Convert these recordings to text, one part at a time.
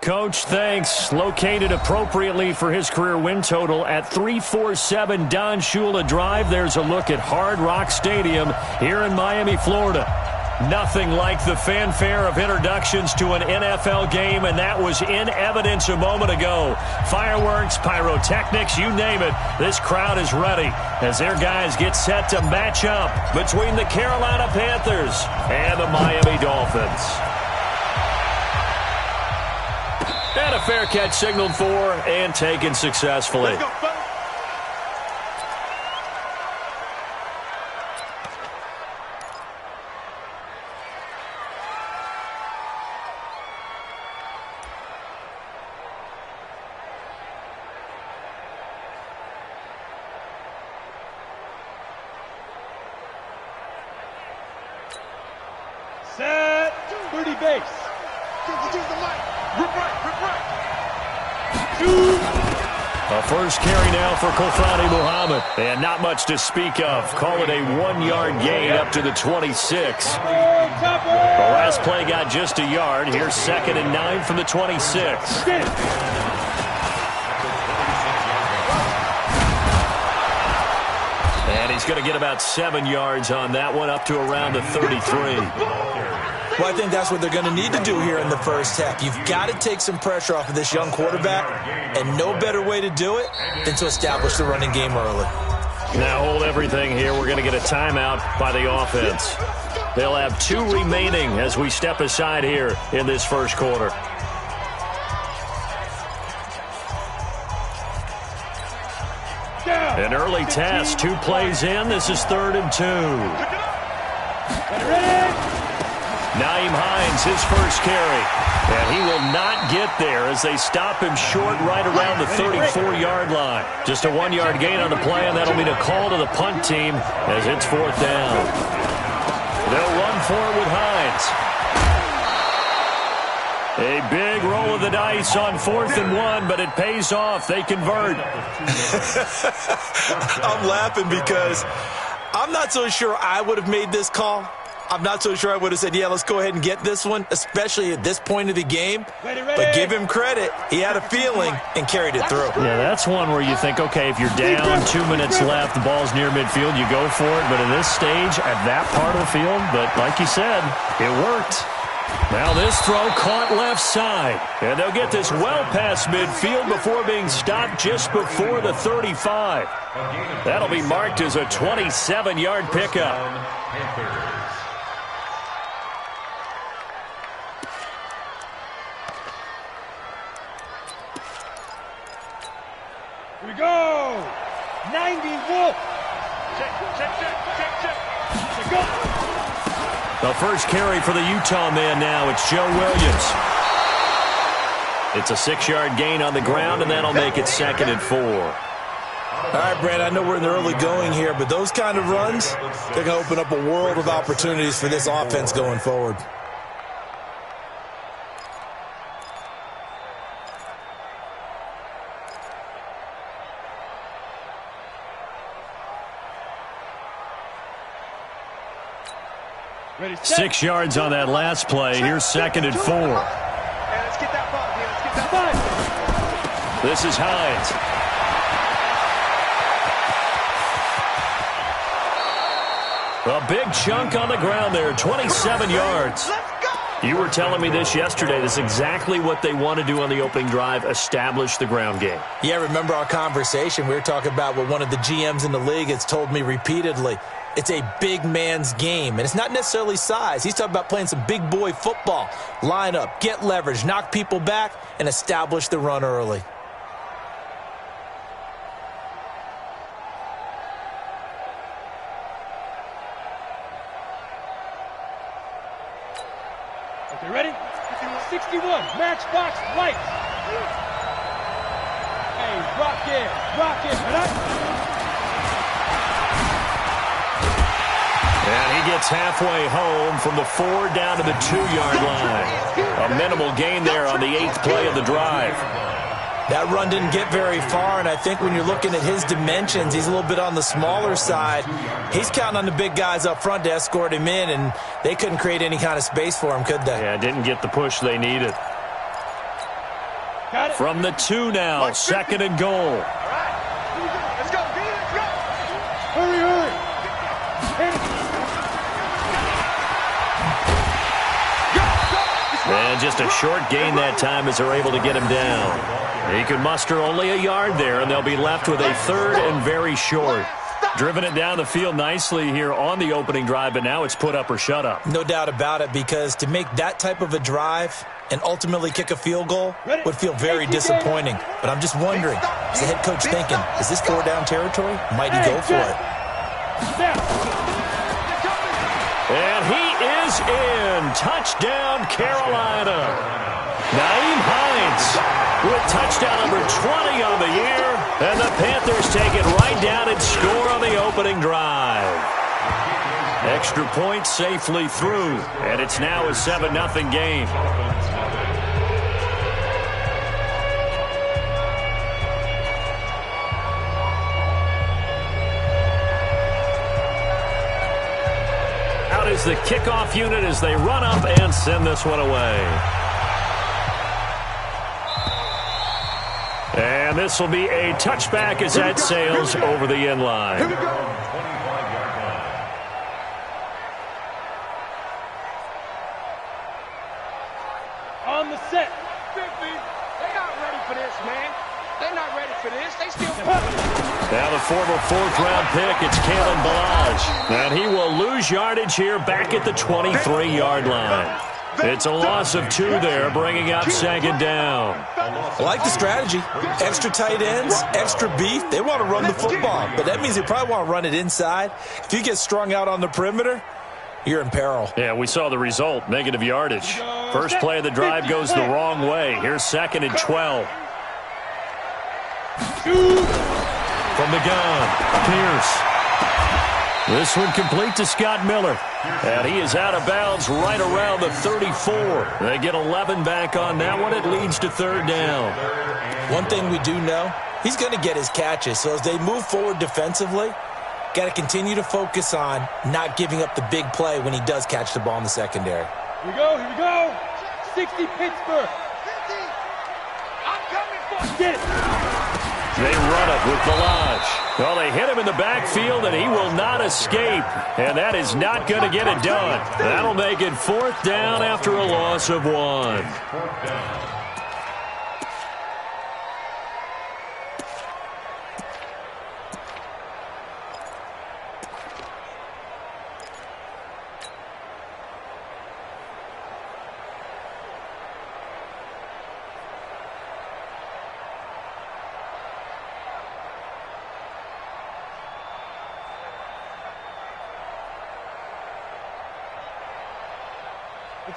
Coach, thanks. Located appropriately for his career win total at 347 Don Shula Drive. There's a look at Hard Rock Stadium here in Miami, Florida. Nothing like the fanfare of introductions to an NFL game, and that was in evidence a moment ago. Fireworks, pyrotechnics, you name it. This crowd is ready as their guys get set to match up between the Carolina Panthers and the Miami Dolphins. And a fair catch signaled for and taken successfully. Let's go, fellas. Set. 30 base. Choose the mic. Rip right. A first carry now for Kofani Muhammad. And not much to speak of. Call it a 1-yard gain up to the 26. The last play got just a yard. Here's 2nd and 9 from the 26. And he's going to get about 7 yards on that one, up to around the 33. Well, I think that's what they're going to need to do here in the first half. You've got to take some pressure off of this young quarterback, and no better way to do it than to establish the running game early. Now hold everything here. We're going to get a timeout by the offense. They'll have 2 remaining as we step aside here in this first quarter. An early test, 2 plays in. This is 3rd and 2. Nyheim Hines, his first carry. And he will not get there as they stop him short right around the 34-yard line. Just a 1-yard gain on the play, and that'll mean a call to the punt team as it's 4th down. They'll run for it with Hines. A big roll of the dice on 4th and 1, but it pays off. They convert. I'm laughing because I'm not so sure I would have made this call. I'm not so sure I would have said, yeah, let's go ahead and get this one, especially at this point of the game. But give him credit. He had a feeling and carried it through. Yeah, that's one where you think, okay, if you're down, 2 minutes left, the ball's near midfield, you go for it. But at this stage, at that part of the field, but like you said, it worked. Now this throw caught left side. And they'll get this well past midfield before being stopped just before the 35. That'll be marked as a 27-yard pickup. Here we go. 90 Wolf. Check. Go. The first carry for the Utah man now. It's Joe Williams. It's a 6-yard gain on the ground, and that'll make it 2nd and 4. All right, Brand, I know we're in the early going here, but those kind of runs, they're going to open up a world of opportunities for this offense going forward. Ready, 6 yards on that last play. Here's 2nd and 4. Let's get that ball, man. Let's get that ball. This is Hines. A big chunk on the ground there, 27 yards. You were telling me this yesterday. This is exactly what they want to do on the opening drive, establish the ground game. Yeah, remember our conversation? We were talking about what one of the GMs in the league has told me repeatedly. It's a big man's game, and it's not necessarily size. He's talking about playing some big boy football. Line up, get leverage, knock people back, and establish the run early. Okay, ready? 61, matchbox lights. Hey, rock it. And he gets halfway home from the 4 down to the 2-yard line. A minimal gain there on the 8th play of the drive. That run didn't get very far, and I think when you're looking at his dimensions, he's a little bit on the smaller side. He's counting on the big guys up front to escort him in, and they couldn't create any kind of space for him, could they? Yeah, didn't get the push they needed. From the 2 now, 2nd and goal. All right. Let's go, D. Let's go. Hurry, hurry. And just a short gain that time as they're able to get him down. He could muster only a yard there, and they'll be left with a 3rd and very short. Driven it down the field nicely here on the opening drive, but now it's put up or shut up. No doubt about it, because to make that type of a drive and ultimately kick a field goal would feel very disappointing. But I'm just wondering, is the head coach thinking, is this 4-down territory? Might he go for it? And he is in. Touchdown, Carolina. Nyheim Hines with touchdown number 20 on the year. And the Panthers take it right down and score on the opening drive. Extra point safely through. And it's now a 7-0 game. Out is the kickoff unit as they run up and send this one away. And this will be a touchback as that sails over the end line. Here we go. On the set. 50. They're not ready for this, man. They're not ready for this. They still... Now the former 4th-round pick, it's Kalen Ballage. And he will lose yardage here back at the 23-yard line. It's a loss of 2 there, bringing up 2nd down. I like the strategy. Extra tight ends, extra beef. They want to run the football, but that means they probably want to run it inside. If you get strung out on the perimeter, you're in peril. Yeah, we saw the result, negative yardage. First play of the drive goes the wrong way. Here's 2nd and 12. From the gun, Pierce. This one complete to Scott Miller. And he is out of bounds right around the 34. They get 11 back on that one. It leads to 3rd down. One thing we do know, he's going to get his catches. So as they move forward defensively, got to continue to focus on not giving up the big play when he does catch the ball in the secondary. Here we go, here we go. 60 Pittsburgh. 50. I'm coming for Get it. They run it with Ballage. Well, they hit him in the backfield, and he will not escape. And that is not going to get it done. That'll make it 4th down after a loss of 1.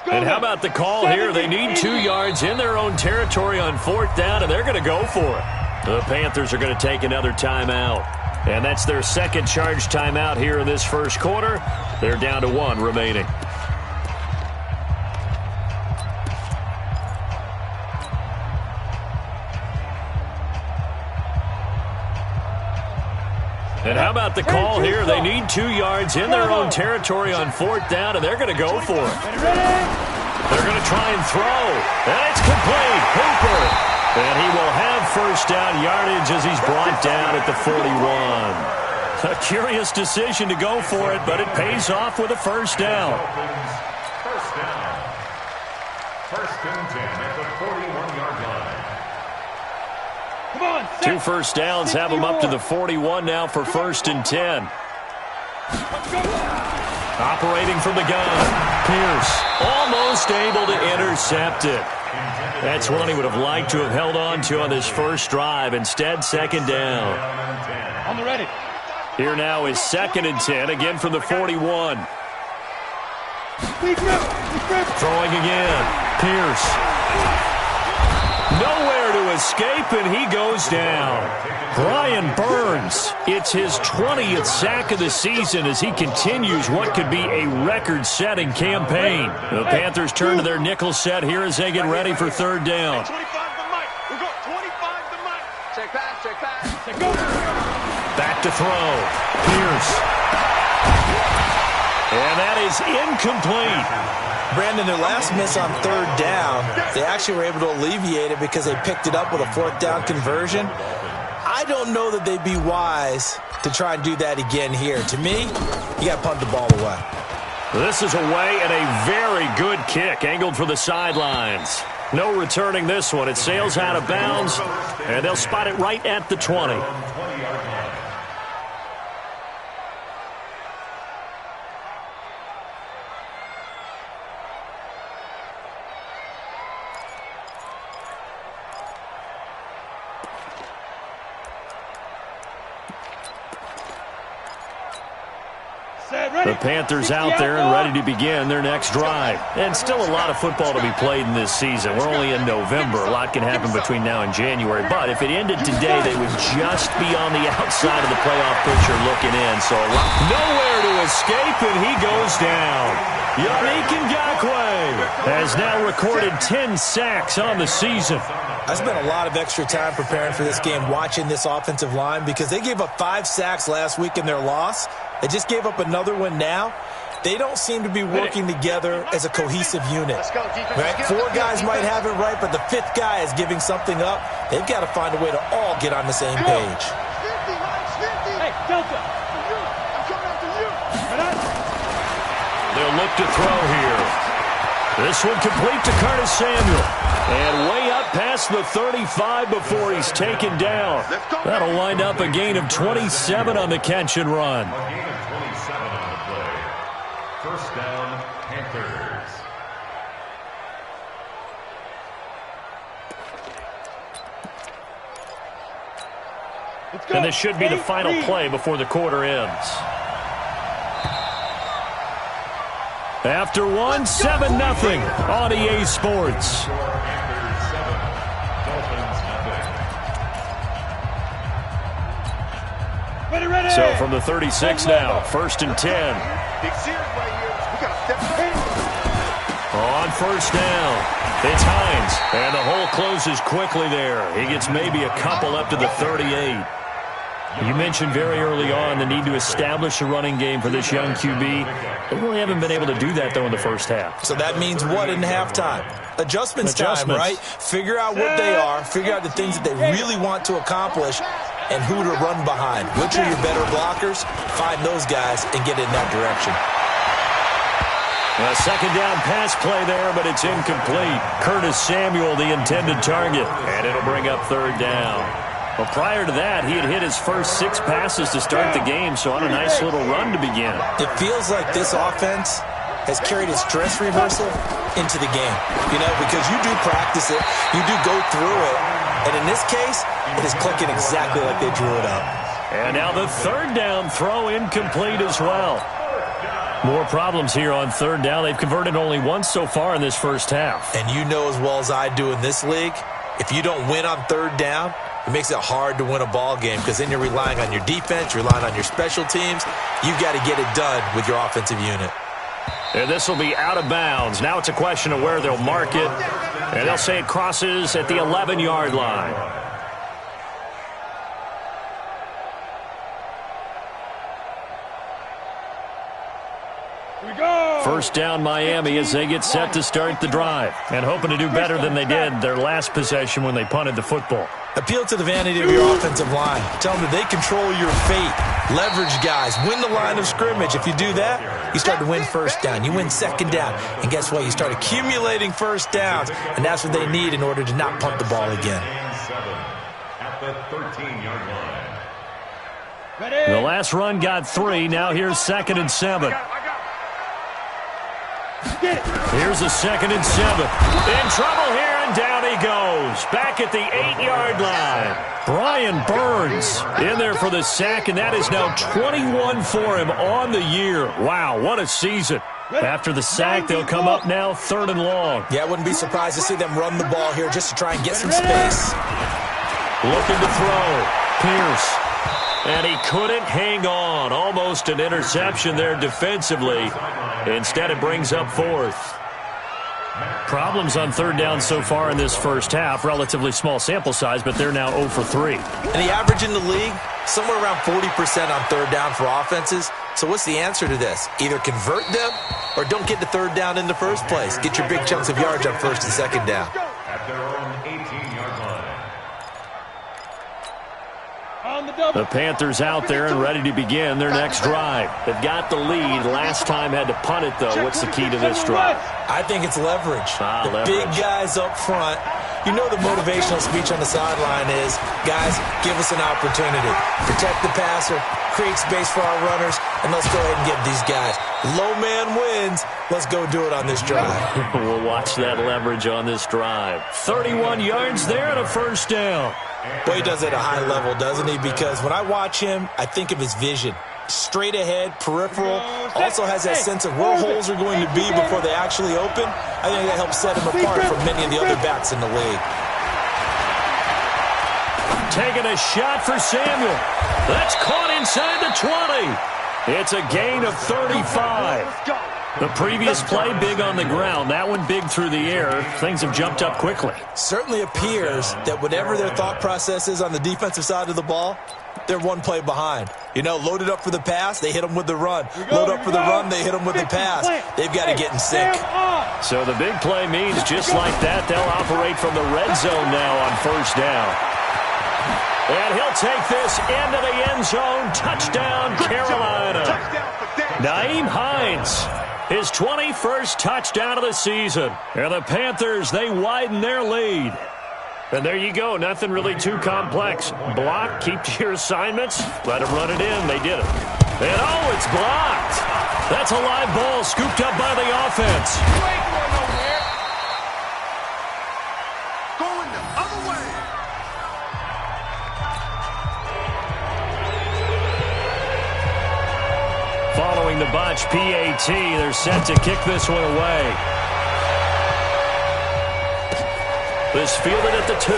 And how about the call here? They need 2 yards in their own territory on 4th down, and they're going to go for it. The Panthers are going to take another timeout. And that's their 2nd charge timeout here in this first quarter. They're down to 1 remaining. And how about the call here? They need 2 yards in their own territory on 4th down, and they're going to go for it. They're going to try and throw. And it's complete. Hooper. And he will have 1st down yardage as he's brought down at the 41. A curious decision to go for it, but it pays off with a 1st down. First down. 1st and 10 at the 41-yard line. Come on, 2 first downs have them up to the 41 now for 1st and 10. Operating from the gun, Pierce almost able to intercept it. That's one he would have liked to have held on to on this first drive. Instead, 2nd down. On the ready. Here now is 2nd and 10, again from the 41. Throwing again, Pierce. Nowhere to escape, and he goes down. Brian Burns, it's his 20th sack of the season as he continues what could be a record-setting campaign. The Panthers turn to their nickel set here as they get ready for 3rd down. 25 to Mike. We go 25 to Mike. Check pass, check pass. Check go. Back to throw. Pierce. And that is incomplete. Brandon, their last miss on third down, they actually were able to alleviate it because they picked it up with a fourth down conversion. I don't know that they'd be wise to try and do that again here. To me, you got to punt the ball away. This is away and a very good kick, angled for the sidelines. No returning this one. It sails out of bounds, and they'll spot it right at the 20. The Panthers out there and ready to begin their next drive. And still a lot of football to be played in this season. We're only in November. A lot can happen between now and January. But if it ended today, they would just be on the outside of the playoff picture looking in. So nowhere to escape, and he goes down. Yannick Ngakoue has now recorded 10 sacks on the season. I spent a lot of extra time preparing for this game, watching this offensive line, because they gave up 5 sacks last week in their loss. They just gave up another one now. They don't seem to be working together as a cohesive unit. Right? 4 guys might have it right, but the 5th guy is giving something up. They've got to find a way to all get on the same page. Hey, Delta! I'm coming after you! They'll look to throw here. This one complete to Curtis Samuel. And way up past the 35 before he's taken down. That'll wind up a gain of 27 on the catch and run. A gain of 27 on the play. First down, Panthers. And this should be the final play before the quarter ends. After one, 7-0 on EA Sports. Panthers 7, Dolphins nothing. Ready! So from the 36 now, 1st and 10. Big series right here. We got to step up. On first down, it's Hines. And the hole closes quickly there. He gets maybe a couple up to the 38. You mentioned very early on the need to establish a running game for this young QB. They really haven't been able to do that, though, in the first half. So that means what in halftime? Adjustments time, right? Figure out what they are, figure out the things that they really want to accomplish, and who to run behind. Which are your better blockers? Find those guys and get in that direction. A second down pass play there, but it's incomplete. Curtis Samuel, the intended target, and it'll bring up 3rd down. Well, prior to that, he had hit his first 6 passes to start the game, so on a nice little run to begin. It feels like this offense has carried its dress rehearsal into the game. You know, because you do practice it, you do go through it, and in this case, it is clicking exactly like they drew it up. And now the 3rd down throw incomplete as well. More problems here on 3rd down. They've converted only once so far in this first half. And you know as well as I do in this league, if you don't win on 3rd down, it makes it hard to win a ball game because then you're relying on your defense, you're relying on your special teams. You've got to get it done with your offensive unit. And this will be out of bounds. Now it's a question of where they'll mark it. And they'll say it crosses at the 11-yard line. First down Miami as they get set to start the drive and hoping to do better than they did their last possession when they punted the football. Appeal to the vanity of your offensive line. Tell them that they control your fate. Leverage guys. Win the line of scrimmage. If you do that, you start to win first down. You win second down. And guess what? You start accumulating first downs. And that's what they need in order to not punt the ball again. At the 13-yard line. The last run got 3. Now here's 2nd and 7. Here's a 2nd and 7. In trouble here, and down he goes. Back at the 8-yard line. Brian Burns in there for the sack, and that is now 21 for him on the year. Wow, what a season. After the sack, they'll come up now 3rd and long. Yeah, I wouldn't be surprised to see them run the ball here just to try and get some space. Looking to throw. Pierce. And he couldn't hang on. Almost an interception there defensively. Instead, it brings up 4th. Problems on third down so far in this first half. Relatively small sample size, but they're now 0 for 3. And the average in the league, somewhere around 40% on third down for offenses. So what's the answer to this? Either convert them or don't get to third down in the first place. Get your big chunks of yards on first and second down. At their own 18-yard line. The Panthers out there and ready to begin their next drive. They've got the lead. Last time had to punt it, though. What's the key to this drive? I think it's leverage. The Leverage. big guys up front. You know the motivational speech on the sideline is, guys, give us an opportunity. Protect the passer, create space for our runners, and let's go ahead and get these guys. Low man wins. Let's go do it on this drive. We'll watch that leverage on this drive. 31 yards there and a first down. Boy, he does it at a high level, doesn't he? Because when I watch him, I think of his vision. Straight ahead, peripheral, also has that sense of where holes are going to be before they actually open. I think that helps set him apart from many of the other backs in the league. Taking a shot for Samuel. That's caught inside the 20. It's a gain of 35. The previous play, big on the ground. That one big through the air. Things have jumped up quickly. Certainly appears that whatever their thought process is on the defensive side of the ball, they're one play behind. You know, loaded up for the pass, they hit them with the run. Load up for the run, they hit them with the pass. They've got to get in sync. So the big play means just like that, they'll operate from the red zone now on first down. And he'll take this into the end zone. Touchdown, Carolina. Nyheim Hines, his 21st touchdown of the season. And the Panthers, they widen their lead. And there you go. Nothing really too complex. Block, keep to your assignments. Let them run it in. They did it. And oh, it's blocked. That's a live ball scooped up by the offense. Going the other way. Following the botch PAT, they're set to kick this one away. This fielded at the 2.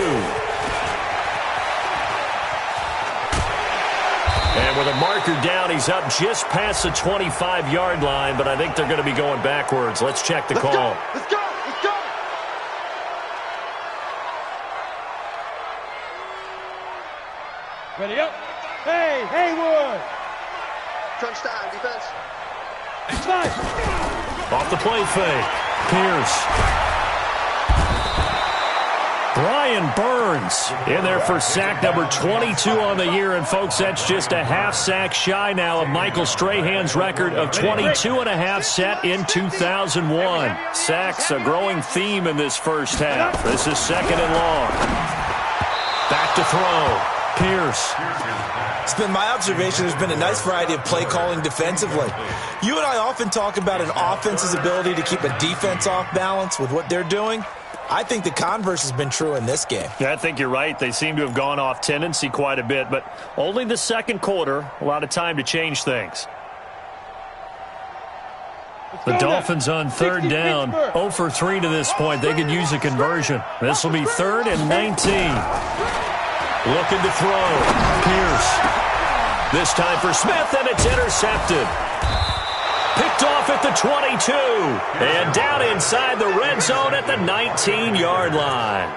And with a marker down, he's up just past the 25-yard line, but I think they're going to be going backwards. Let's check the call. Let's go. Let's go. Ready up. Hey, Haywood. Crunch time, defense. Off the play fake. Pierce. Brian Burns in there for sack number 22 on the year. And, folks, that's just a half sack shy now of Michael Strahan's record of 22 and a half set in 2001. Sacks a growing theme in this first half. This is second and long. Back to throw. Pierce. It's been my observation there's been a nice variety of play calling defensively. You and I often talk about an offense's ability to keep a defense off balance with what they're doing. I think the converse has been true in this game. Yeah, I think you're right. They seem to have gone off tendency quite a bit, but only the second quarter. A lot of time to change things. The Dolphins on third down, 0 for 3 to this point. They could use a conversion. This will be 3rd and 19. Looking to throw. Pierce. This time for Smith, and it's intercepted. Picked off at the 22. And down inside the red zone at the 19-yard line.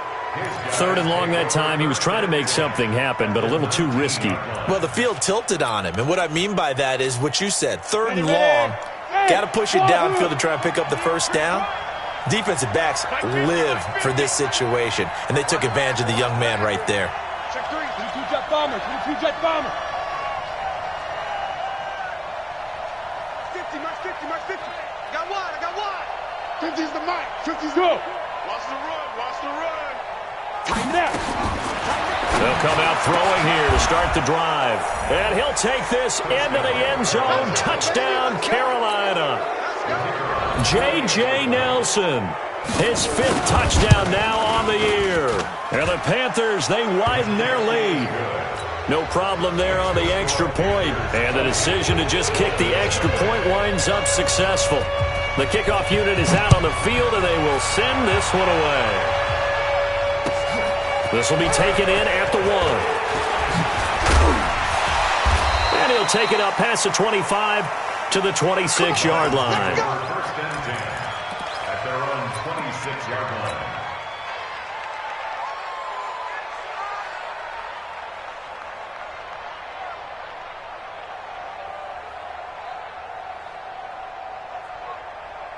3rd and long that time. He was trying to make something happen, but a little too risky. Well, the field tilted on him. And what I mean by that is what you said. 3rd and long. Got to push it downfield to try and pick up the first down. Defensive backs live for this situation. And they took advantage of the young man right there. Check 3. 22 jet bomber. 22 jet bomber. 50, Mark 50, Mark 50. I got wide. 50's the mic. 50's go. Watch the run. Tighten that. They'll come out throwing here to start the drive. And he'll take this into the end zone. Touchdown, Carolina. J.J. Nelson, his 5th touchdown now on the year. And the Panthers, they widen their lead. No problem there on the extra point. And the decision to just kick the extra point winds up successful. The kickoff unit is out on the field, and they will send this one away. This will be taken in at the 1. And he'll take it up past the 25 to the 26-yard line. First and 10 at their own 26. 6-yard line.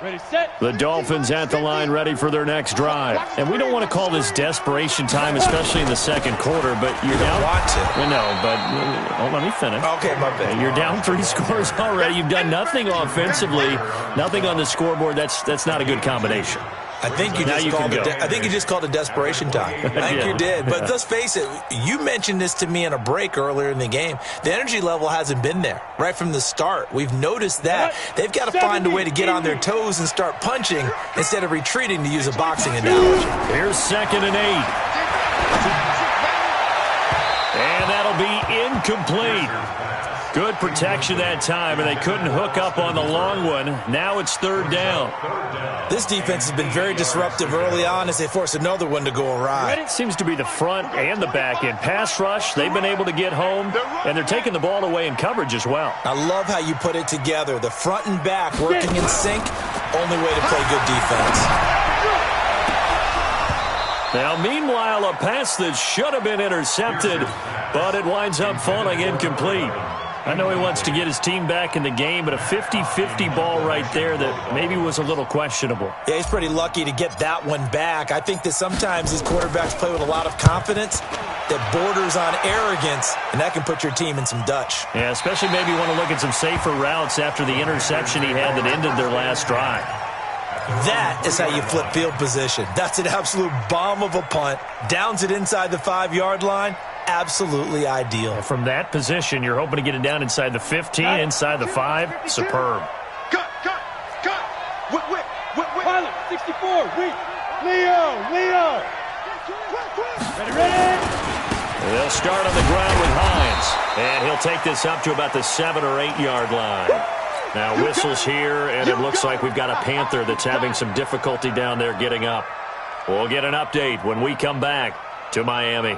Ready, set. The Dolphins at the line, ready for their next drive. And we don't want to call this desperation time, especially in the second quarter, but you're down. Want to. No, but let me finish. Okay, my bad. You're down 3 scores already. You've done nothing offensively, nothing on the scoreboard. That's not a good combination. I think you just called it desperation time. I think you did. But let's face it, you mentioned this to me in a break earlier in the game. The energy level hasn't been there right from the start. We've noticed that. They've got to find a way to get on their toes and start punching instead of retreating, to use a boxing analogy. Here's 2nd and 8. And that'll be incomplete. Good protection that time, and they couldn't hook up on the long one. Now it's 3rd down. This defense has been very disruptive early on as they force another one to go awry. It seems to be the front and the back end. Pass rush, they've been able to get home, and they're taking the ball away in coverage as well. I love how you put it together. The front and back working in sync, only way to play good defense. Now, meanwhile, a pass that should have been intercepted, but it winds up falling incomplete. I know he wants to get his team back in the game, but a 50-50 ball right there that maybe was a little questionable. Yeah, he's pretty lucky to get that one back. I think that sometimes these quarterbacks play with a lot of confidence that borders on arrogance, and that can put your team in some Dutch. Yeah, especially maybe want to look at some safer routes after the interception he had that ended their last drive. That is how you flip field position. That's an absolute bomb of a punt. Downs it inside the 5-yard line. Absolutely ideal. From that position, you're hoping to get it down inside the 15, inside the 5. Superb. Cut. Whip. Pilot, 64, Leo. Ready. They'll start on the ground with Hines, and he'll take this up to about the 7 or 8 yard line. Now whistles here, and it looks like we've got a Panther that's having some difficulty down there getting up. We'll get an update when we come back to Miami.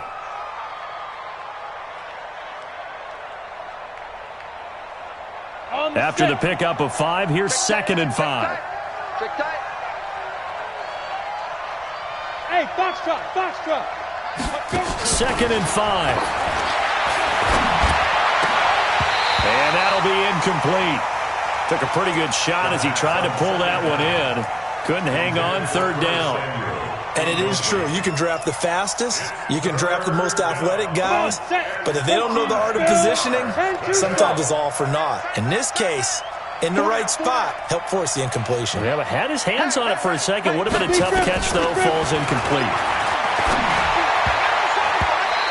After the pickup of 5, here's 2nd and 5. Hey, foxtrot. 2nd and 5. And that'll be incomplete. Took a pretty good shot as he tried to pull that one in. Couldn't hang on, 3rd down. And it is true. You can draft the fastest. You can draft the most athletic guys. But if they don't know the art of positioning, sometimes it's all for naught. In this case, in the right spot, help force the incompletion. Yeah, but had his hands on it for a second. Would have been a tough catch, though. Falls incomplete.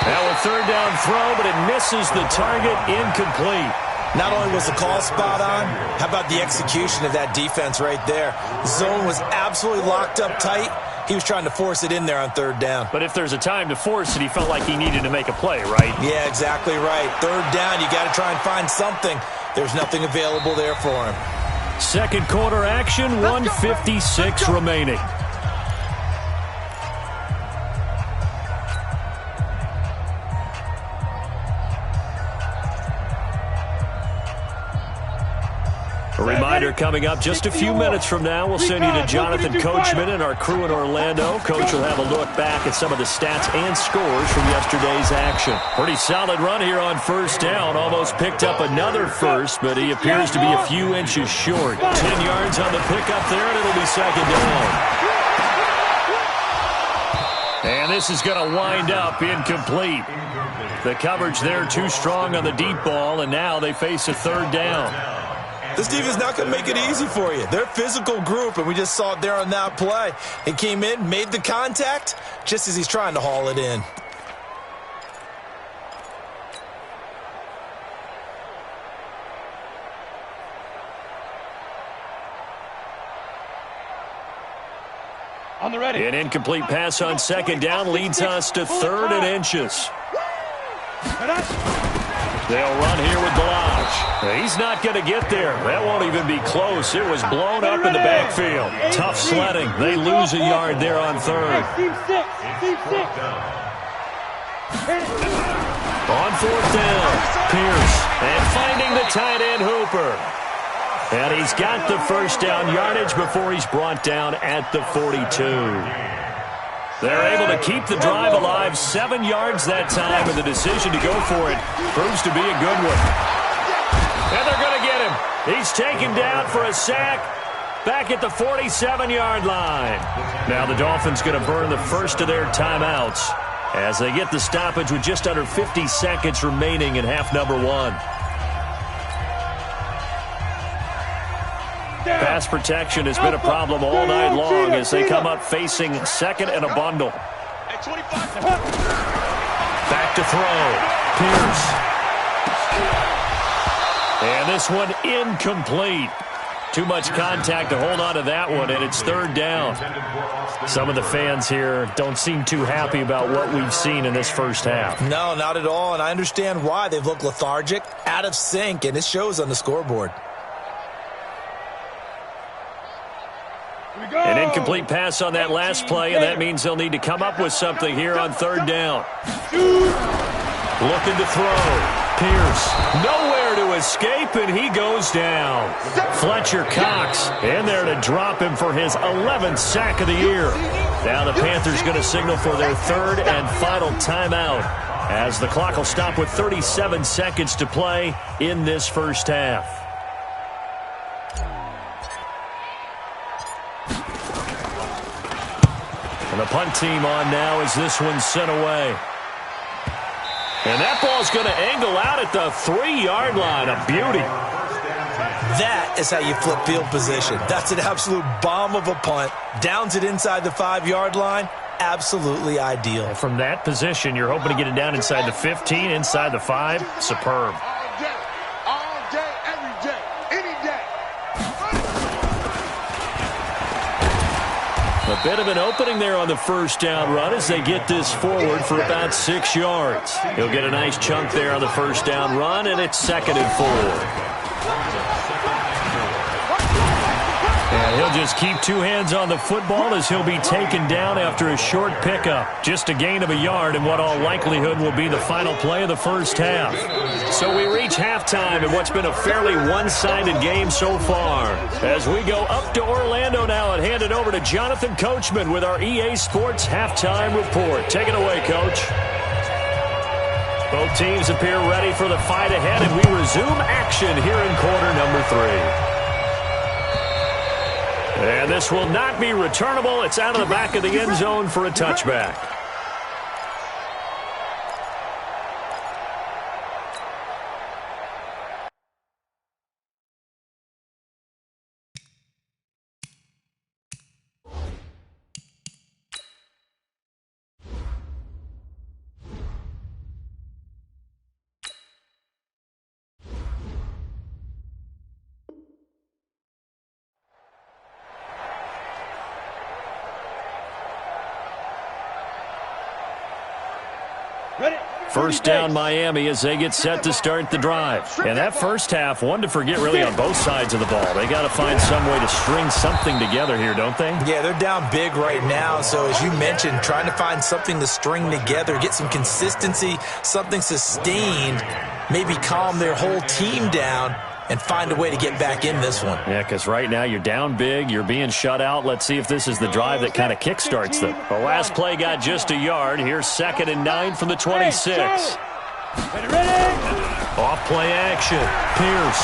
Now a 3rd down throw, but it misses the target. Incomplete. Not only was the call spot on, how about the execution of that defense right there? Zone was absolutely locked up tight. He was trying to force it in there on 3rd down. But if there's a time to force it, he felt like he needed to make a play, right? Yeah, exactly right. 3rd down, you got to try and find something. There's nothing available there for him. Second quarter action, 1:56 remaining. A reminder coming up just a few minutes from now. We'll send you to Jonathan Coachman and our crew in Orlando. Coach will have a look back at some of the stats and scores from yesterday's action. Pretty solid run here on 1st down. Almost picked up another first, but he appears to be a few inches short. 10 yards on the pickup there, and it'll be 2nd down. And this is going to wind up incomplete. The coverage there too strong on the deep ball, and now they face a 3rd down. This defense not going to make it easy for you. They're a physical group, and we just saw it there on that play. He came in, made the contact, just as he's trying to haul it in. On the ready. An incomplete pass on 2nd down leads us to 3rd and inches. They'll run here with Delage. He's not going to get there. That won't even be close. It was blown up in the backfield. Tough sledding. They lose a yard there on 3rd. Team 6. On 4th down, Pierce. And finding the tight end Hooper. And he's got the first down yardage before he's brought down at the 42. They're able to keep the drive alive, 7 yards that time, and the decision to go for it proves to be a good one. And they're going to get him. He's taken down for a sack back at the 47-yard line. Now the Dolphins going to burn the first of their timeouts as they get the stoppage with just under 50 seconds remaining in half number 1. Pass protection has been a problem all night long as they come up facing second and a bundle. Back to throw. Pierce. And this one incomplete. Too much contact to hold on to that one, and it's third down. Some of the fans here don't seem too happy about what we've seen in this first half. No, not at all, and I understand why. They've looked lethargic, out of sync, and it shows on the scoreboard. An incomplete pass on that last play, and that means they'll need to come up with something here on third down. Looking to throw. Pierce, nowhere to escape, and he goes down. Fletcher Cox in there to drop him for his 11th sack of the year. Now the Panthers going to signal for their third and final timeout as the clock will stop with 37 seconds to play in this first half. And the punt team on now as this one's sent away. And that ball's going to angle out at the 3-yard line. A beauty. That is how you flip field position. That's an absolute bomb of a punt. Downs it inside the 5-yard line. Absolutely ideal. From that position, you're hoping to get it down inside the 15, inside the 5. Superb. All day, every day, any day. A bit of an opening there on the first down run as they get this forward for about 6 yards. He'll get a nice chunk there on the first down run, and it's 2nd and 4. And he'll just keep 2 hands on the football as he'll be taken down after a short pickup. Just a gain of a yard in what all likelihood will be the final play of the first half. So we reach halftime in what's been a fairly one-sided game so far. As we go up to Orlando now and hand it over to Jonathan Coachman with our EA Sports Halftime Report. Take it away, Coach. Both teams appear ready for the fight ahead, and we resume action here in quarter number 3. And this will not be returnable. It's out of the back of the end zone for a touchback. First down Miami as they get set to start the drive. And that first half, one to forget really on both sides of the ball. They got to find some way to string something together here, don't they? Yeah, they're down big right now. So as you mentioned, trying to find something to string together, get some consistency, something sustained, maybe calm their whole team down and find a way to get back in this one. Yeah, because right now you're down big, you're being shut out. Let's see if this is the drive that kind of kickstarts them. The last play got just a yard. Here's 2nd and 9 from the 26. Off play action. Pierce.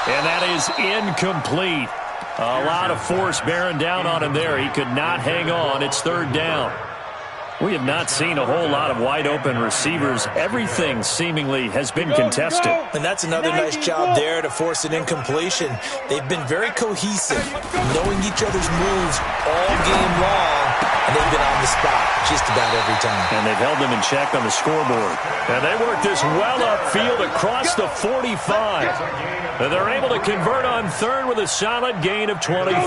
And that is incomplete. A lot of force bearing down on him there. He could not hang on. It's 3rd down. We have not seen a whole lot of wide-open receivers. Everything seemingly has been contested. And that's another nice job there to force an incompletion. They've been very cohesive, knowing each other's moves all game long, and they've been on the spot just about every time. And they've held them in check on the scoreboard. And they work this well upfield across the 45. And they're able to convert on 3rd with a solid gain of 23.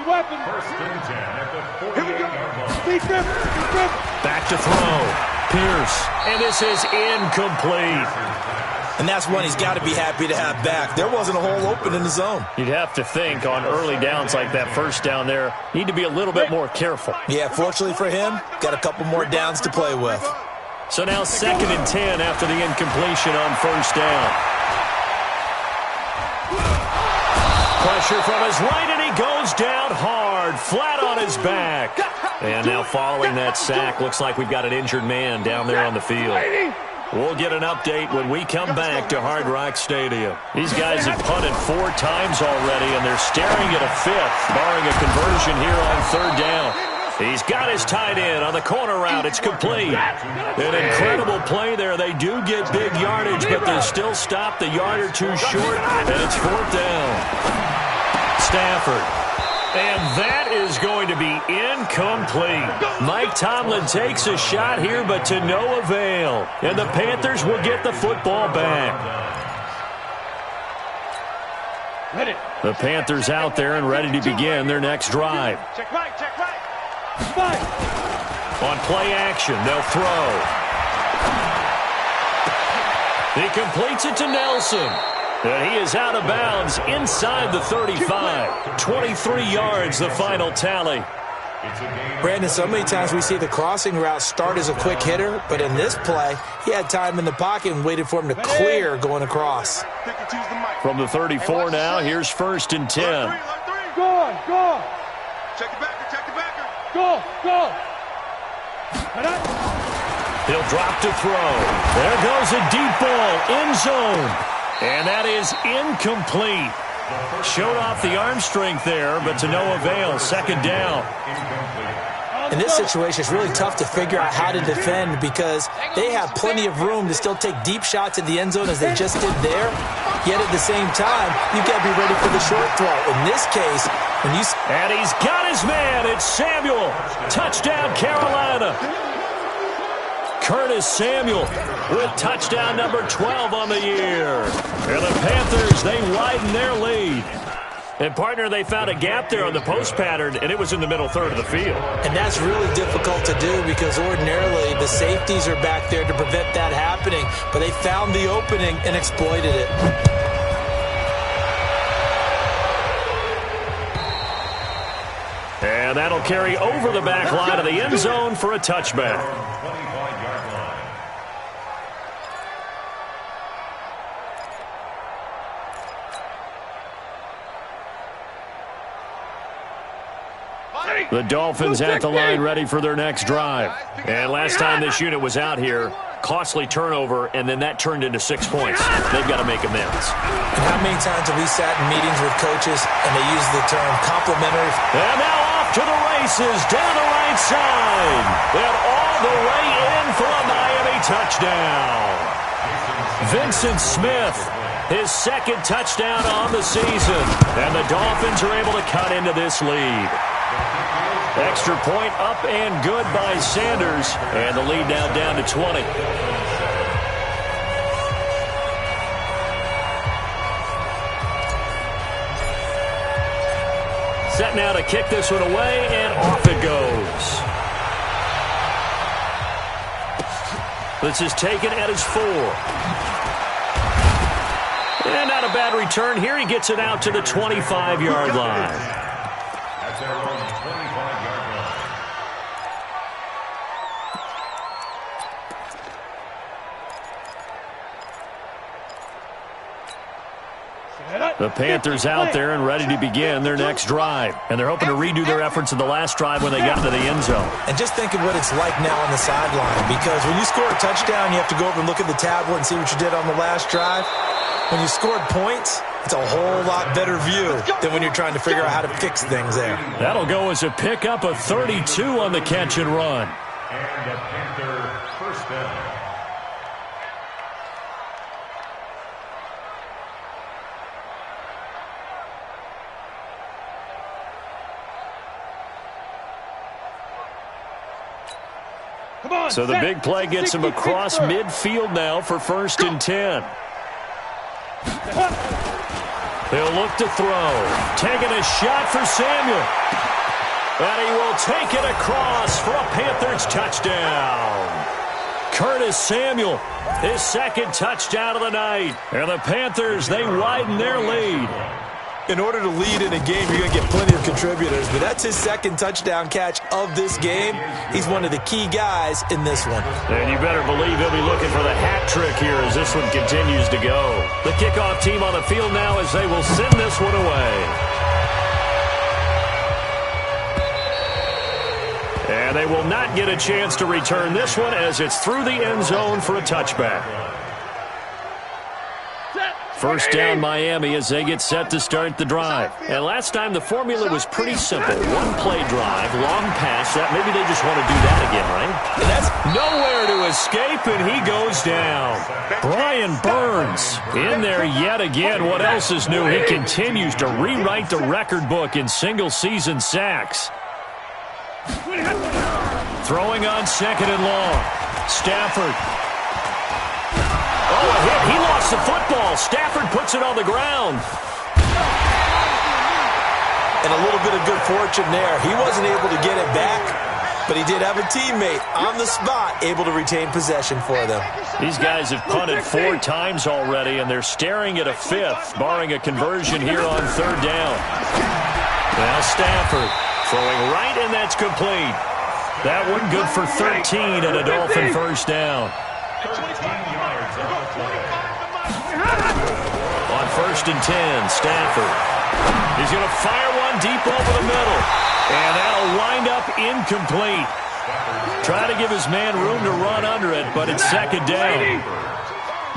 Weapon. 1st and 10 at the 48-yard line. Back to throw. Pierce. And this is incomplete. And that's one he's got to be happy to have back. There wasn't a hole open in the zone. You'd have to think on early downs like that first down there, need to be a little bit more careful. Yeah, fortunately for him, got a couple more downs to play with. So now 2nd and 10 after the incompletion on first down. Pressure from his right, and he goes down hard, flat on his back. And now following that sack, looks like we've got an injured man down there on the field. We'll get an update when we come back to Hard Rock Stadium. These guys have punted 4 times already, and they're staring at a 5th, barring a conversion here on 3rd down. He's got his tight end on the corner route. It's complete. An incredible play there. They do get big yardage, but they're still stopped a yard or 2 short, and it's 4th down. Stafford. And that is going to be incomplete. Mike Tomlin takes a shot here, but to no avail. And the Panthers will get the football back. The Panthers out there and ready to begin their next drive. Check right, check right. On play action, they'll throw. He completes it to Nelson. And he is out of bounds inside the 35. 23 yards, the final tally. Brandon, so many times we see the crossing route start as a quick hitter, but in this play, he had time in the pocket and waited for him to clear going across. From the 34 now, here's 1st and 10. Go on, go on. Check the backer, check the backer. Go, go. He'll drop to throw. There goes a deep ball, end zone. And that is incomplete. Showed off the arm strength there, but to no avail. 2nd down. In this situation, it's really tough to figure out how to defend because they have plenty of room to still take deep shots at the end zone as they just did there. Yet at the same time, you've got to be ready for the short throw. In this case, when you... And he's got his man. It's Samuel. Touchdown, Carolina. Curtis Samuel with touchdown number 12 on the year. And the Panthers, they widen their lead. And, partner, they found a gap there on the post pattern, and it was in the middle 3rd of the field. And that's really difficult to do because ordinarily the safeties are back there to prevent that happening. But they found the opening and exploited it. And that'll carry over the back line of the end zone for a touchback. The Dolphins at the line ready for their next drive. And last time this unit was out here, costly turnover, and then that turned into 6 points. They've got to make amends. And how many times have we sat in meetings with coaches and they use the term complimentary? And now off to the races down the right side. And all the way in for a Miami touchdown. Vincent Smith, his 2nd touchdown on the season. And the Dolphins are able to cut into this lead. Extra point up and good by Sanders. And the lead now down to 20. Set now to kick this one away, and off it goes. This is taken at his 4. And not a bad return here. He gets it out to the 25-yard line. At their own 25-yard line. The Panthers out there and ready to begin their next drive. And they're hoping to redo their efforts in the last drive when they got into the end zone. And just think of what it's like now on the sideline, because when you score a touchdown, you have to go over and look at the tablet and see what you did on the last drive. When you scored points, it's a whole lot better view than when you're trying to figure out how to fix things there. That'll go as a pickup of 32 on the catch and run. And a Panther 1st down. So the big play gets him across midfield now for 1st and 10. He'll look to throw. Taking a shot for Samuel. And he will take it across for a Panthers touchdown. Curtis Samuel, his 2nd touchdown of the night. And the Panthers, they widen their lead. In order to lead in a game, you're going to get plenty of contributors, but that's his second touchdown catch of this game. He's one of the key guys in this one. And you better believe he'll be looking for the hat trick here as this one continues to go. The kickoff team on the field now as they will send this one away. And they will not get a chance to return this one as it's through the end zone for a touchback. First down Miami as they get set to start the drive. And last time the formula was pretty simple. One play drive, long pass. That maybe they just want to do that again, right? And that's nowhere to escape, and he goes down. Brian Burns in there yet again. What else is new? He continues to rewrite the record book in single-season sacks. Throwing on second and long. Stafford. Oh, a hit. He lost the football. Stafford puts it on the ground. And a little bit of good fortune there. He wasn't able to get it back, but he did have a teammate on the spot able to retain possession for them. These guys have punted 4 times already, and they're staring at a 5th, barring a conversion here on third down. Now Stafford throwing right, and that's complete. That one good for 13 and a Dolphin first down. On first and 10, Stafford. He's going to fire one deep over the middle. And that'll wind up incomplete. Try to give his man room to run under it, but it's second down.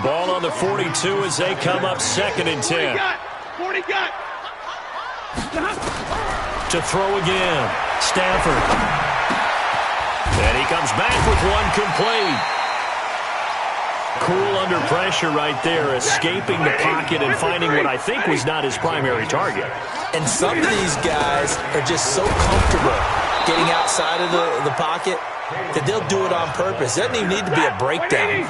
Ball on the 42 as they come up second and 10. 40 got. To throw again. Stafford. And he comes back with one complete. Cool under pressure right there, escaping the pocket and finding what I think was not his primary target. And some of these guys are just so comfortable getting outside of the pocket that they'll do it on purpose. It doesn't even need to be a breakdown.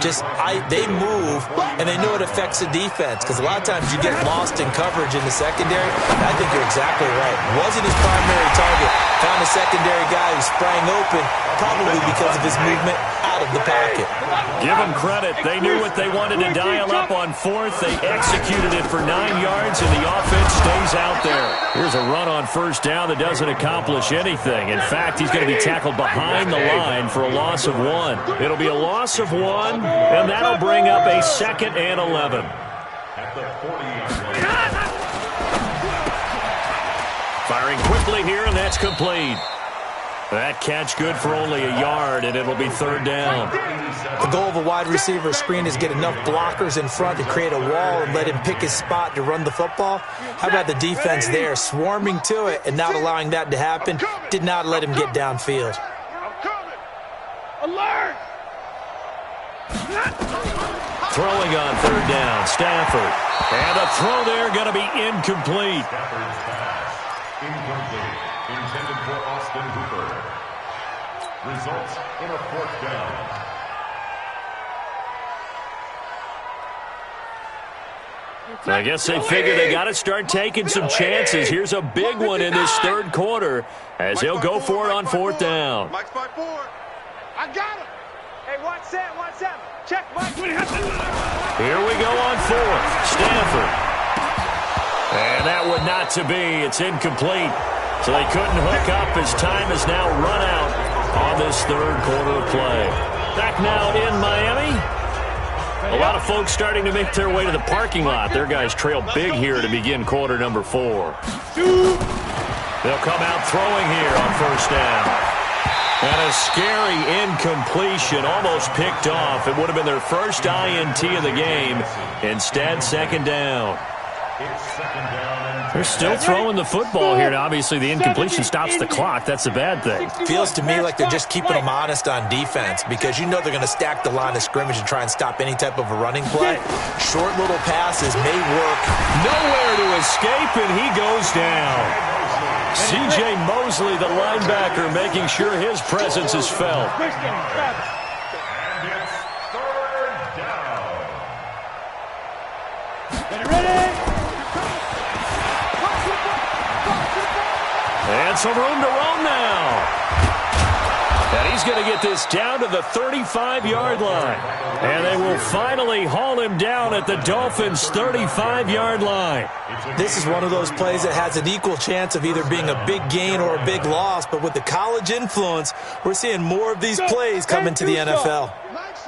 They move, and they know it affects the defense, because a lot of times you get lost in coverage in the secondary. I think you're exactly right. Wasn't his primary target. Found a secondary guy who sprang open, probably because of his movement out of the pocket. Give them credit. They knew what they wanted to dial up on fourth. They executed it for 9 yards, and the offense stays out there. Here's a run on first down that doesn't accomplish anything. In fact, he's going to be tackled behind the line for a loss of 1. It'll be a loss of 1, and that'll bring up a 2nd and 11. Firing quickly here, and that's complete. That catch good for only a yard, and it'll be third down. The goal of a wide receiver screen is get enough blockers in front to create a wall and let him pick his spot to run the football. How about the defense there, swarming to it and not allowing that to happen? Did not let him get downfield. Alert! Throwing on third down, Stafford. And a throw there going to be incomplete. Incomplete. Intended for Austin Hooper. Results in a 4th down. I guess they figure they got to start taking some chances. Here's a big one in this third quarter as he'll go for it on 4th down. Mike's by 4. I got him. Hey, watch that, watch that. Check, Mike. Here we go on 4th. Stafford. And that would not to be. It's incomplete. So they couldn't hook up as time has now run out on this third quarter of play. Back now in Miami. A lot of folks starting to make their way to the parking lot. Their guys trail big here to begin quarter number 4. They'll come out throwing here on first down. And a scary incompletion, almost picked off. It would have been their first INT of the game. Instead, second down. They're still throwing the football here. Now, obviously, the incompletion stops the clock. That's a bad thing. Feels to me like they're just keeping them honest on defense, because you know they're going to stack the line of scrimmage and try and stop any type of a running play. Short little passes may work. Nowhere to escape, and he goes down. C.J. Mosley, the linebacker, making sure his presence is felt. And it's 3rd down. And some room to roam now. And he's going to get this down to the 35-yard line. And they will finally haul him down at the Dolphins' 35-yard line. This is one of those plays that has an equal chance of either being a big gain or a big loss. But with the college influence, we're seeing more of these plays come into the NFL.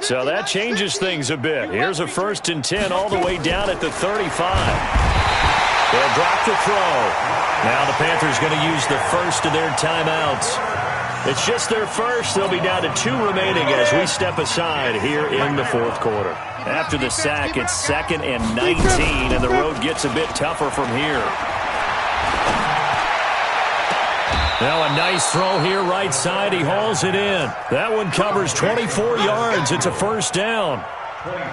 So that changes things a bit. Here's a 1st and 10 all the way down at the 35. They'll drop the throw. Now the Panthers going to use the first of their timeouts. It's just their first. They'll be down to 2 remaining as we step aside here in the 4th quarter. After the sack, it's 2nd and 19, and the road gets a bit tougher from here. Now a nice throw here right side. He hauls it in. That one covers 24 yards. It's a 1st down.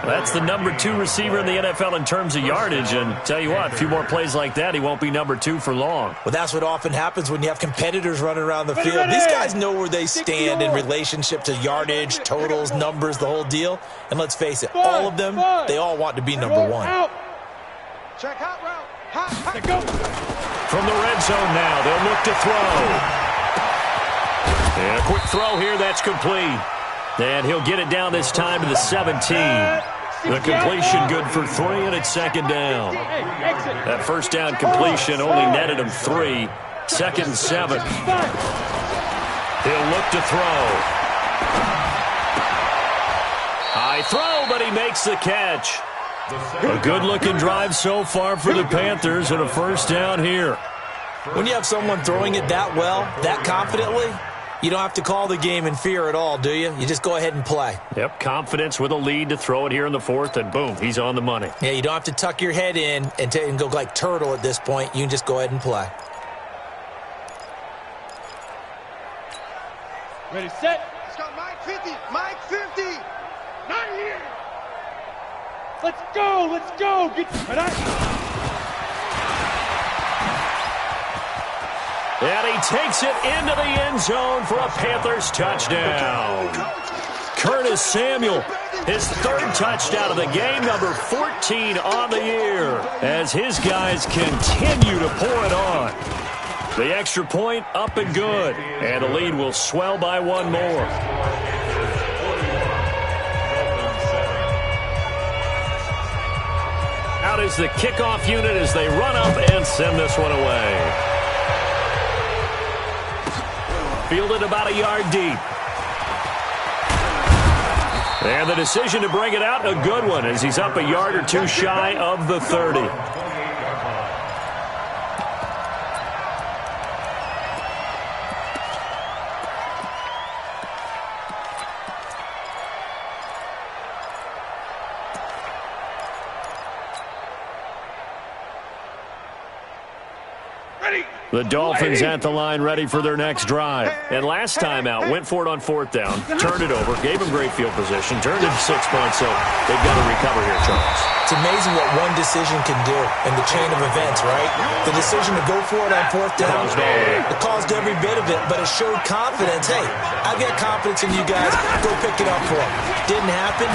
That's the number 2 receiver in the NFL in terms of yardage. And tell you what, a few more plays like that, he won't be number 2 for long. Well, that's what often happens when you have competitors running around the field. These guys know where they stand in relationship to yardage, totals, numbers, the whole deal. And let's face it, all of them, they all want to be number 1. Check out route. From the red zone now, they'll look to throw. And a quick throw here, that's complete. And he'll get it down this time to the 17. The completion good for 3, and it's 2nd down. That 1st down completion only netted him 3. 2nd and 7. He'll look to throw. High throw, but he makes the catch. A good-looking drive so far for the Panthers, and a 1st down here. When you have someone throwing it that well, that confidently, you don't have to call the game in fear at all, do you? You just go ahead and play. Yep, confidence with a lead to throw it here in the 4th, and boom, he's on the money. Yeah, you don't have to tuck your head in and go like turtle at this point. You can just go ahead and play. Ready, set. Let's go, Mike 50. Mike 50. Not here. Let's go. Let's go. And he takes it into the end zone for a Panthers touchdown. Curtis Samuel, his 3rd touchdown of the game, number 14 on the year, as his guys continue to pour it on. The extra point up and good, and the lead will swell by 1 more. Out is the kickoff unit as they run up and send this one away. Fielded about a yard deep. And the decision to bring it out, a good one, as he's up a yard or 2 shy of the 30. The Dolphins at the line ready for their next drive. And last time out, went for it on 4th down, turned it over, gave them great field position, turned it to 6 points, so they've got to recover here, Charles. It's amazing what one decision can do in the chain of events, right? The decision to go for it on 4th down, it caused every bit of it, but it showed confidence. Hey, I've got confidence in you guys. Go pick it up for them. Didn't happen.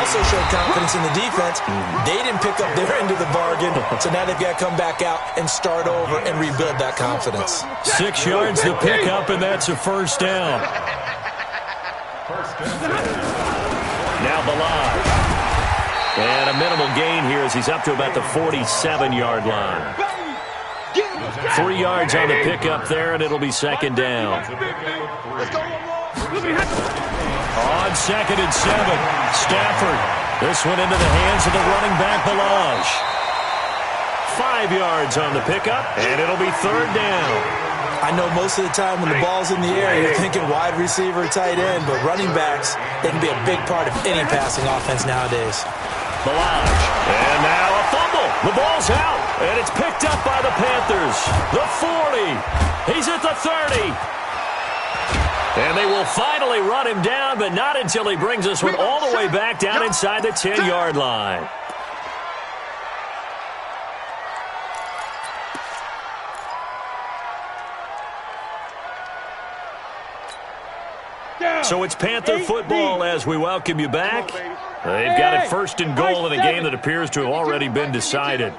Also showed confidence in the defense. They didn't pick up their end of the bargain, so now they've got to come back out and start over and rebuild that confidence. 6 yards to pick up, and that's a 1st down. Now Balaj. And a minimal gain here as he's up to about the 47-yard line. 3 yards on the pickup there, and it'll be 2nd down. On 2nd and 7, Stafford. This one into the hands of the running back, Balaj. 5 yards on the pickup, and it'll be 3rd down. I know most of the time when the ball's in the air, you're thinking wide receiver, tight end, but running backs, they can be a big part of any passing offense nowadays. Balaj. And now a fumble. The ball's out, and it's picked up by the Panthers. The 40. He's at the 30. And they will finally run him down, but not until he brings this one all the way back down inside the 10-yard line. So it's Panther football as we welcome you back. They've got it 1st and goal in a game that appears to have already been decided.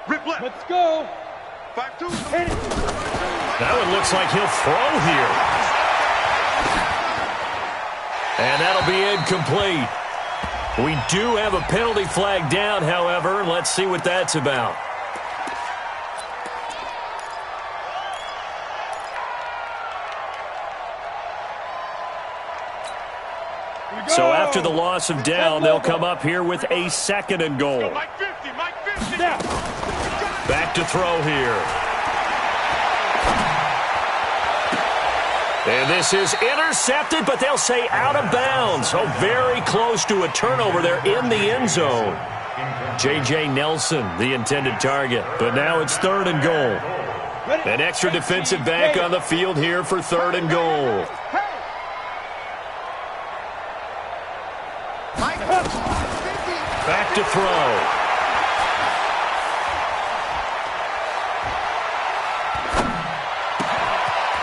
Let's go. Now it looks like he'll throw here. And that'll be incomplete. We do have a penalty flag down, however. Let's see what that's about. So after the loss of down, they'll come up here with a 2nd and goal. Back to throw here. And this is intercepted, but they'll say out of bounds. Oh, very close to a turnover there in the end zone. J.J. Nelson, the intended target. But now it's 3rd and goal. An extra defensive back on the field here for 3rd and goal. Back to throw.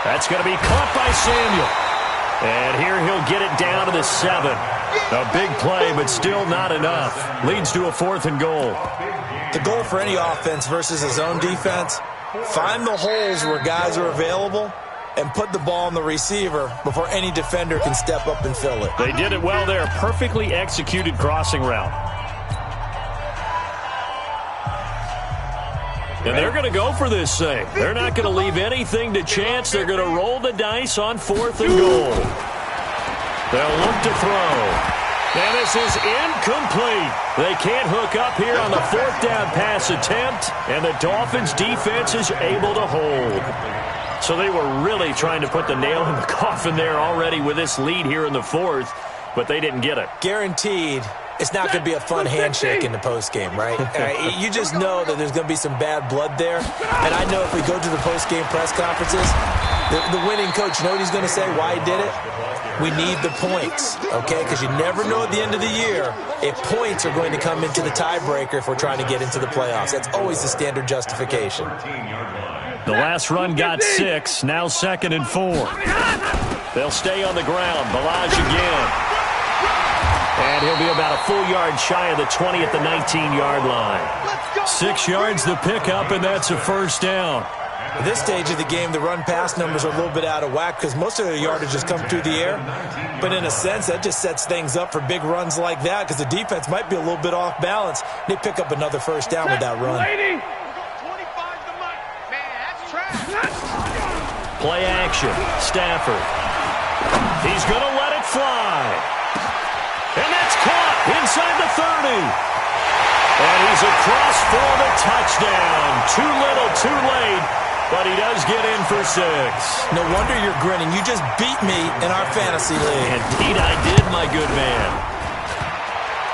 That's going to be caught by Samuel. And here he'll get it down to the 7. A big play, but still not enough. Leads to a 4th and goal. The goal for any offense versus a zone defense, find the holes where guys are available and put the ball on the receiver before any defender can step up and fill it. They did it well there. Perfectly executed crossing route. And they're going to go for this thing. They're not going to leave anything to chance. They're going to roll the dice on 4th and goal. They'll look to throw. And this is incomplete. They can't hook up here on the 4th down pass attempt. And the Dolphins' defense is able to hold. So they were really trying to put the nail in the coffin there already with this lead here in the 4th. But they didn't get it. Guaranteed. It's not going to be a fun handshake in the postgame, right? You just know that there's going to be some bad blood there. And I know if we go to the postgame press conferences, the winning coach, you know what he's going to say, why he did it? We need the points, okay? Because you never know at the end of the year if points are going to come into the tiebreaker if we're trying to get into the playoffs. That's always the standard justification. The last run got 6, now 2nd and 4. They'll stay on the ground. Balaj again. And he'll be about a full yard shy of the 20 at the 19-yard line. 6 yards the pickup, and that's a 1st down. At this stage of the game, the run-pass numbers are a little bit out of whack because most of their yardage has come through the air. But in a sense, that just sets things up for big runs like that because the defense might be a little bit off balance. They pick up another 1st down with that run. Play action. Stafford. He's going to let it fly. And that's caught inside the 30. And he's across for the touchdown. Too little, too late, but he does get in for 6. No wonder you're grinning. You just beat me in our fantasy league. Indeed I did, my good man.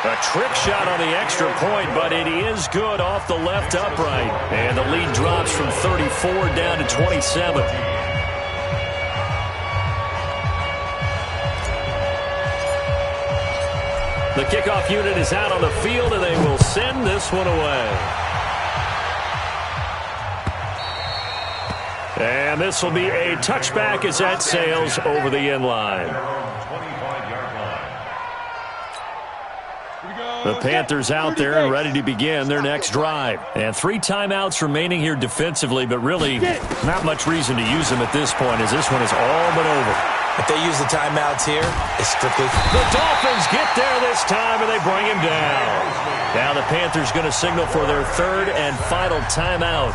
A trick shot on the extra point, but it is good off the left upright. And the lead drops from 34 down to 27. The kickoff unit is out on the field, and they will send this one away. And this will be a touchback as that sails over the end line. The Panthers out there and ready to begin their next drive. And 3 timeouts remaining here defensively, but really not much reason to use them at this point as this one is all but over. If they use the timeouts here, it's strictly... The Dolphins get there this time, and they bring him down. Now the Panthers going to signal for their 3rd and final timeout.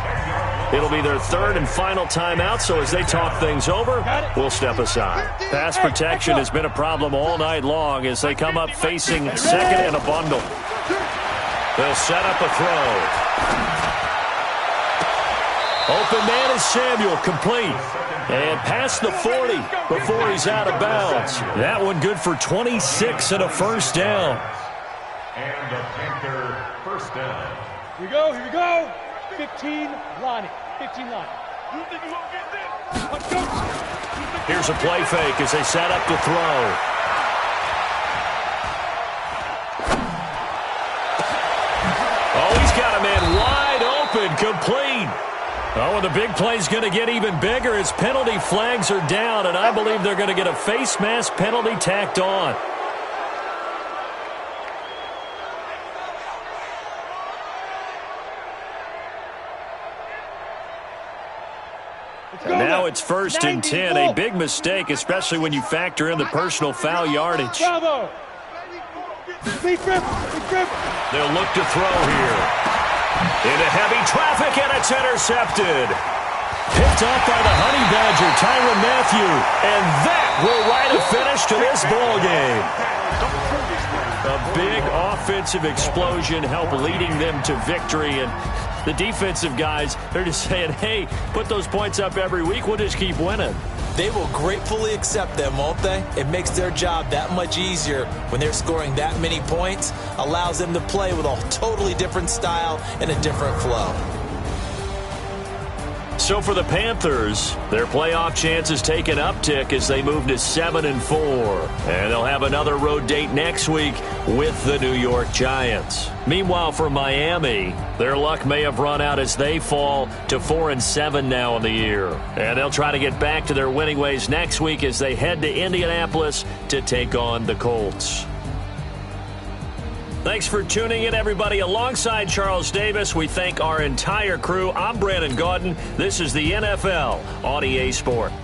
It'll be their 3rd and final timeout, so as they talk things over, we'll step aside. Pass protection has been a problem all night long as they come up facing 2nd and a bundle. They'll set up a throw. Open man is Samuel, complete. And past the 40 before he's out of bounds. That one good for 26 and a 1st down. And a Panther 1st down. Here we go, here we go. 15, Lonnie. 15, Lonnie. You think you won't get this? Let's go. Here's a play fake as they set up to throw. Oh, he's got a man wide open, complete. Oh, and the big play's going to get even bigger as penalty flags are down, and I believe they're going to get a face mask penalty tacked on. And now it's 1st and 10. A big mistake, especially when you factor in the personal foul yardage. Bravo. They'll look to throw here. Into heavy traffic, and it's intercepted. Picked off by the Honey Badger, Tyrann Mathieu. And that will write a finish to this ball game. A big offensive explosion helped leading them to victory. And the defensive guys, they're just saying, hey, put those points up every week. We'll just keep winning. They will gratefully accept them, won't they? It makes their job that much easier when they're scoring that many points. Allows them to play with a totally different style and a different flow. So for the Panthers, their playoff chances take an uptick as they move to 7-4. And they'll have another road date next week with the New York Giants. Meanwhile, for Miami, their luck may have run out as they fall to 4-7 now in the year. And they'll try to get back to their winning ways next week as they head to Indianapolis to take on the Colts. Thanks for tuning in, everybody. Alongside Charles Davis, we thank our entire crew. I'm Brandon Gaudin. This is the NFL on EA Sports.